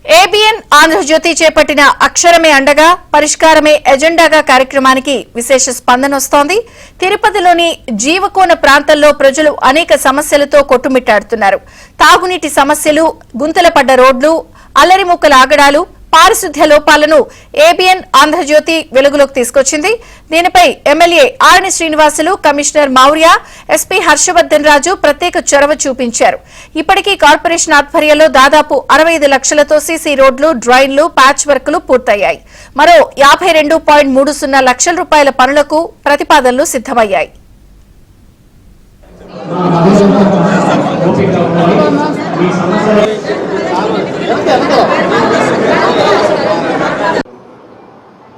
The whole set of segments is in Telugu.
ఏబిఎన్ ఆంధ్రజ్యోతి చేపట్టిన అక్షరమే అండగా పరిష్కారమే ఎజెండాగా కార్యక్రమానికి విశేష స్పందన వస్తోంది. తిరుపతిలోని జీవకోన ప్రాంతంలో ప్రజలు అనేక సమస్యలతో కొట్టుమిట్టాడుతున్నారు. తాగునీటి సమస్యలు, గుంతల పడ్డ రోడ్లు, అల్లరిముక్కల ఆగడాలు, పారిశుద్ధ్య లోపాలను ఏబిఎన్ ఆంధ్రజ్యోతి వెలుగులోకి తీసుకొచ్చింది. దీనిపై ఎమ్మెల్యే ఆరణి శ్రీనివాసులు, కమిషనర్ మౌర్య, ఎస్పీ హర్షవర్ధన్ రాజు ప్రత్యేక చొరవ చూపించారు. ఇప్పటికీ కార్పొరేషన్ ఆధ్వర్యంలో దాదాపు 65 లక్షలతో సీసీ రోడ్లు, డ్రైన్లు, ప్యాచ్ వర్క్లు పూర్తయ్యాయి. మరో 52.30 లక్షల రూపాయల పనులకు ప్రతిపాదనలు సిద్దమయ్యాయి.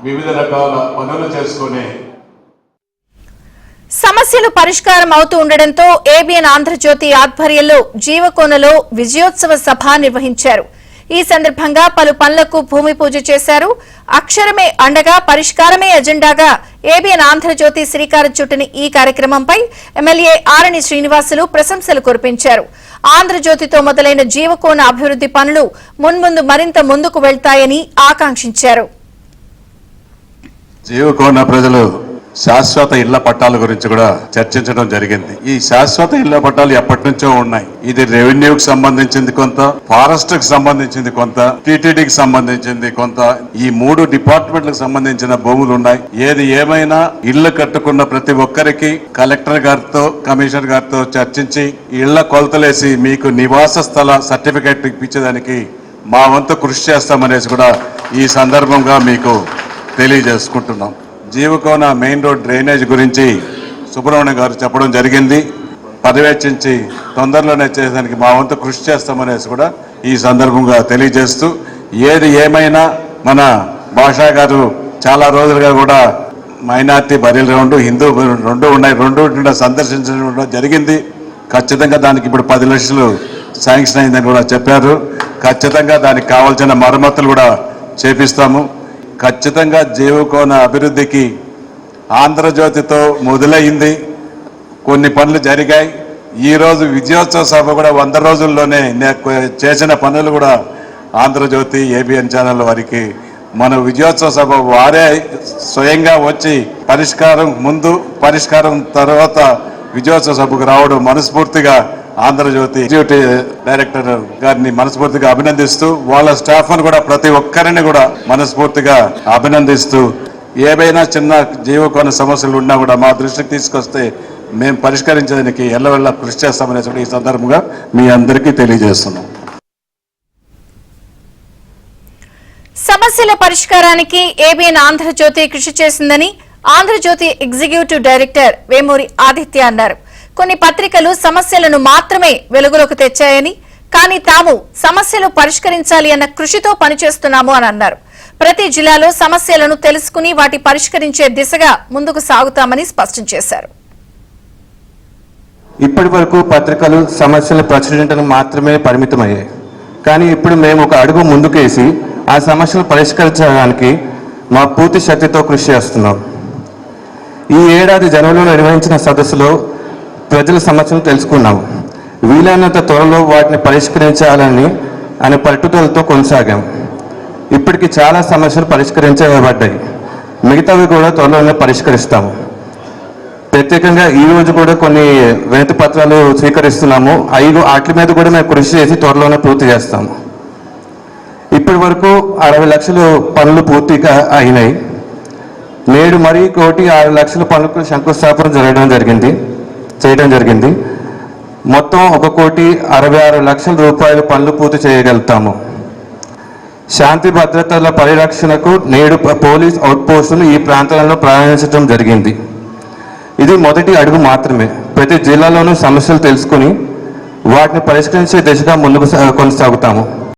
వివిధ రకాల పనులు చేసుకునే సమస్యలు పరిష్కారం అవుతూ ఉండడంతో ఏబిఎన్ ఆంధ్రజ్యోతి ఆధ్వర్యంలో జీవకోనలో విజయోత్సవ సభ నిర్వహించారు. ఈ సందర్భంగా పలు పనులకు భూమి పూజ చేశారు. అక్షరమే అండగా పరిష్కారమే ఎజెండాగా ఏబిఎన్ ఆంధ్రజ్యోతి శ్రీకారం చుట్టిన ఈ కార్యక్రమంపై ఎమ్మెల్యే ఆరణి శ్రీనివాసులు ప్రశంసలు కురిపించారు. ఆంధ్రజ్యోతితో మొదలైన జీవకోన అభివృద్ది పనులు మున్ముందు మరింత ముందుకు వెళ్తాయని ఆకాంక్షించారు. జీవకోన ప్రజలు శాశ్వత ఇళ్ల పట్టాల గురించి కూడా చర్చించడం జరిగింది. ఈ శాశ్వత ఇళ్ల పట్టాలు ఎప్పటి నుంచో ఉన్నాయి. ఇది రెవెన్యూకి సంబంధించింది కొంత, ఫారెస్ట్ కి సంబంధించింది కొంత, టీటీడీకి సంబంధించింది కొంత, ఈ 3 డిపార్ట్మెంట్లకు సంబంధించిన భూములు ఉన్నాయి. ఏది ఏమైనా ఇళ్లు కట్టుకున్న ప్రతి ఒక్కరికి కలెక్టర్ గారితో, కమిషనర్ గారితో చర్చించి ఇళ్ల కొలతలేసి మీకు నివాస స్థల సర్టిఫికేట్ ఇప్పించేదానికి మా వంతు కృషి చేస్తామనేసి కూడా ఈ సందర్భంగా మీకు తెలియజేసుకుంటున్నాం. జీవకోన మెయిన్ రోడ్ డ్రైనేజ్ గురించి సుబ్రహ్మణ్యం గారు చెప్పడం జరిగింది. పర్యవేక్షించి తొందరలోనే చేసేదానికి మా వంతు కృషి చేస్తామనేసి కూడా ఈ సందర్భంగా తెలియజేస్తూ, ఏది ఏమైనా మన భాషా గారు చాలా రోజులుగా కూడా మైనార్టీ బరీల రౌండ్, హిందూ రెండు ఉన్నాయి, రెండు సందర్శించడం జరిగింది. ఖచ్చితంగా దానికి ఇప్పుడు 10 లక్షలు శాంక్షన్ అయిందని కూడా చెప్పారు. ఖచ్చితంగా దానికి కావాల్సిన మరమ్మతులు కూడా చేపిస్తాము. ఖచ్చితంగా జీవకోన అభివృద్ధికి ఆంధ్రజ్యోతితో మొదలైంది, కొన్ని పనులు జరిగాయి. ఈరోజు విజయోత్సవ సభ కూడా 100 రోజుల్లోనే చేసిన పనులు కూడా ఆంధ్రజ్యోతి, ఏబిఎన్ ఛానల్ వారికి మన విజయోత్సవ సభ వారే స్వయంగా వచ్చి పరిష్కారం ముందు, పరిష్కారం తర్వాత విజయోత్సవ సభకు రావడం మనస్ఫూర్తిగా ఆంధ్రజ్యోతి ఎగ్జిక్యూటివ్ డైరెక్టర్ గారిని మనస్ఫూర్తిగా అభినందిస్తూ, వాళ్ళ స్టాఫ్ ను కూడా ప్రతి ఒక్కరిని కూడా మనస్ఫూర్తిగా అభినందిస్తూ, ఏవైనా చిన్న జీవకోన సమస్యలు ఉన్నా కూడా మా దృష్టికి తీసుకొస్తే మేము పరిష్కరించడానికి ఎల్లవెల్లా కృషి చేస్తామనే ఈ సందర్భంగా మీ అందరికీ తెలియజేస్తున్నాం. సమస్యల పరిష్కారానికి ఏబిఎన్ ఆంధ్రజ్యోతి కృషి చేసిందని ఆంధ్రజ్యోతి ఎగ్జిక్యూటివ్ డైరెక్టర్ వేమూరి ఆదిత్య అన్నారు. కొన్ని పత్రికలు సమస్యలను మాత్రమే వెలుగులోకి తెచ్చాయని, కానీ తాము సమస్యలు పరిష్కరించాలి అన్న కృషితో పనిచేస్తున్నాము అని అన్నారు. ప్రతి జిల్లాలో సమస్యలను తెలుసుకుని వాటి పరిష్కరించే దిశగా ముందుకు సాగుతామని స్పష్టం చేశారు. ఇప్పటి వరకు పత్రికలు సమస్యలు ప్రచురించడానికి మాత్రమే పరిమితమయ్యాయి. కానీ ఇప్పుడు మేము ఒక అడుగు ముందుకేసి ఆ సమస్యలు పరిష్కరించడానికి మా పూర్తి శక్తితో కృషి చేస్తున్నాం. ఈ ఏడాది జనవరిలో నిర్వహించిన సదస్సులో ప్రజల సమస్యలు తెలుసుకున్నాం. వీలైనంత త్వరలో వాటిని పరిష్కరించాలని అనే పట్టుదలతో కొనసాగాం. ఇప్పటికి చాలా సమస్యలు పరిష్కరించబడ్డాయి. మిగతావి కూడా త్వరలోనే పరిష్కరిస్తాము. ప్రత్యేకంగా ఈ రోజు కూడా కొన్ని వినతి పత్రాలు స్వీకరిస్తున్నాము. వాటి మీద కూడా మేము కృషి చేసి త్వరలోనే పూర్తి చేస్తాము. ఇప్పటి వరకు 60 లక్షలు పనులు పూర్తిగా అయినాయి. నేడు మరి 1.6 లక్షల పనులకు శంకుస్థాపన చేయడం జరిగింది. మొత్తం 1.66 లక్షల రూపాయల పనులు పూర్తి చేయగలుగుతాము. శాంతి భద్రతల పరిరక్షణకు నేడు పోలీస్ అవుట్పోస్టులు ఈ ప్రాంతాలలో ప్రారంభించడం జరిగింది. ఇది మొదటి అడుగు మాత్రమే. ప్రతి జిల్లాలోనూ సమస్యలు తెలుసుకుని వాటిని పరిష్కరించే దిశగా ముందుకు కొనసాగుతాము.